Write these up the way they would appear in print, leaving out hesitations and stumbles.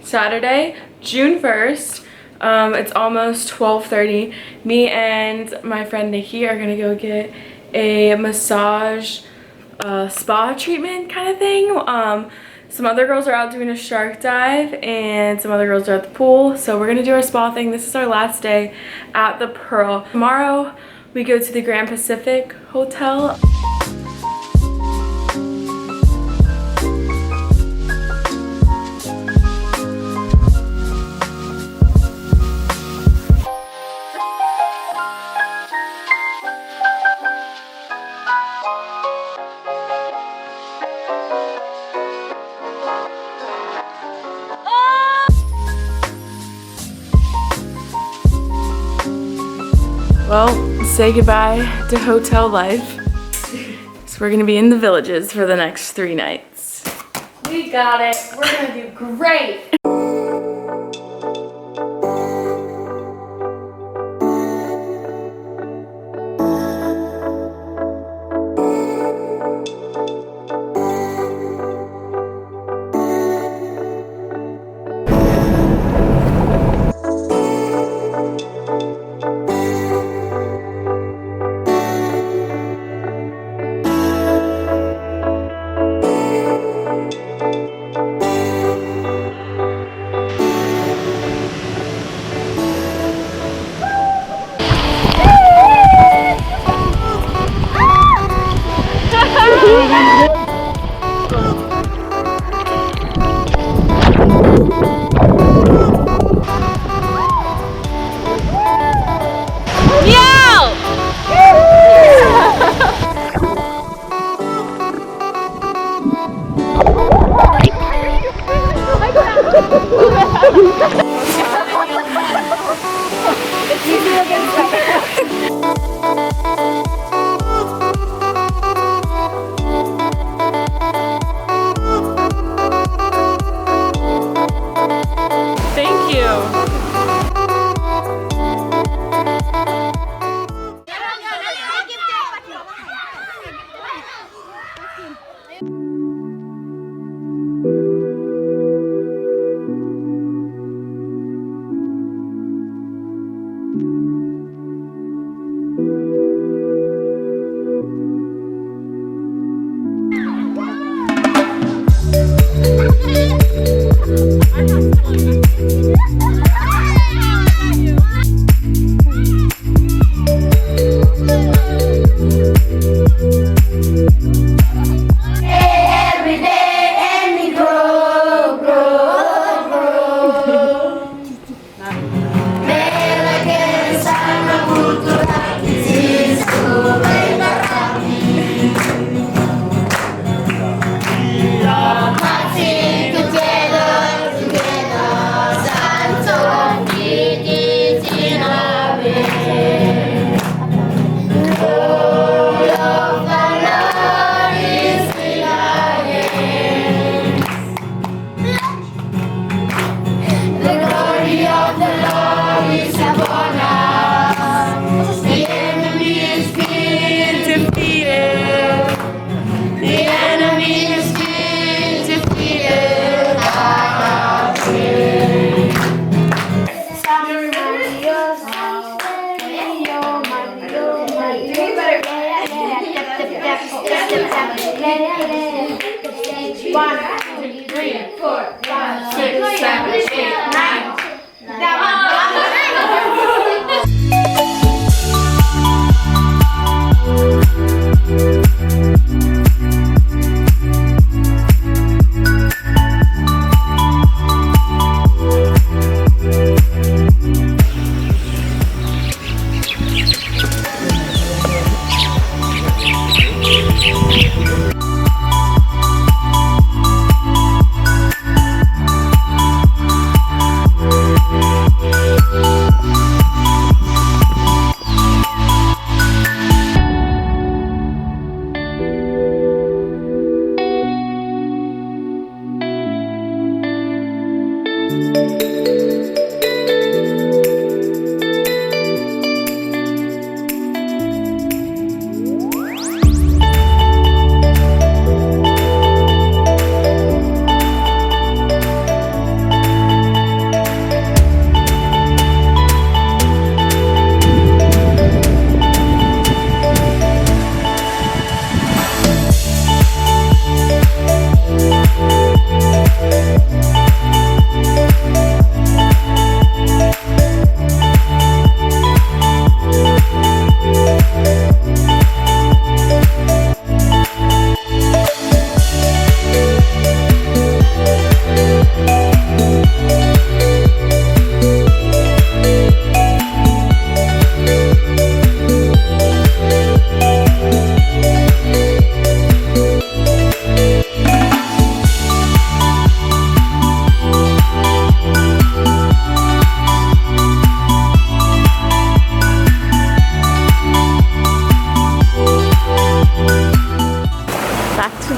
Saturday, June 1st. It's almost 12:30. Me and my friend Nikki are gonna go get a massage spa treatment kind of thing. Some other girls are out doing a shark dive and some other girls are at the pool. So we're gonna do our spa thing. This is our last day at the Pearl. Tomorrow we go to the Grand Pacific Hotel. Well, say goodbye to hotel life. So we're gonna be in the villages for the next 3 nights. We got it. We're gonna do great. Thank you.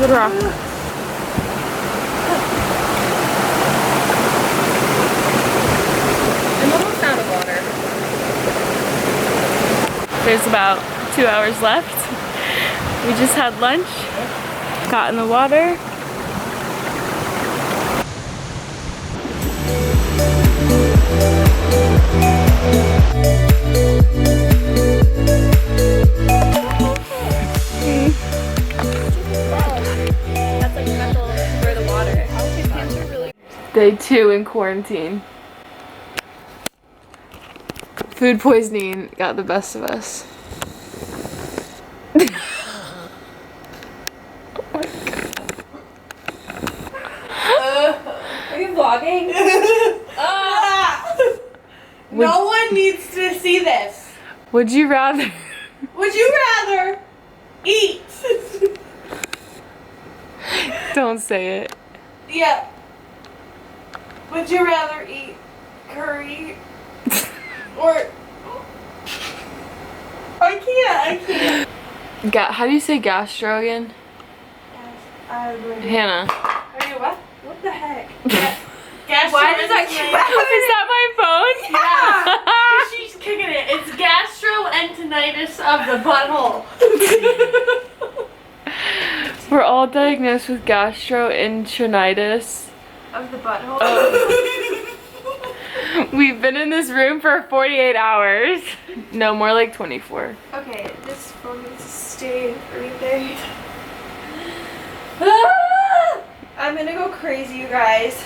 Good rock. I'm almost out of water. There's about 2 hours left. We just had lunch, got in the water. That's like special for the water. Day 2 in quarantine. Food poisoning got the best of us. Are you vlogging? No one needs to see this. Would you rather? Would you rather eat? Don't say it. Yeah. Would you rather eat curry or? I can't. How do you say gastro again? Hannah. Okay, what the heck? Why does that keep happening? Is that my phone? Yeah. She's kicking it. It's gastroenteritis of the butthole. We're all diagnosed with gastroenteritis Of the butthole. We've been in this room for 48 hours. No, more like 24. Okay, this phone needs to stay right there. I'm gonna go crazy, you guys.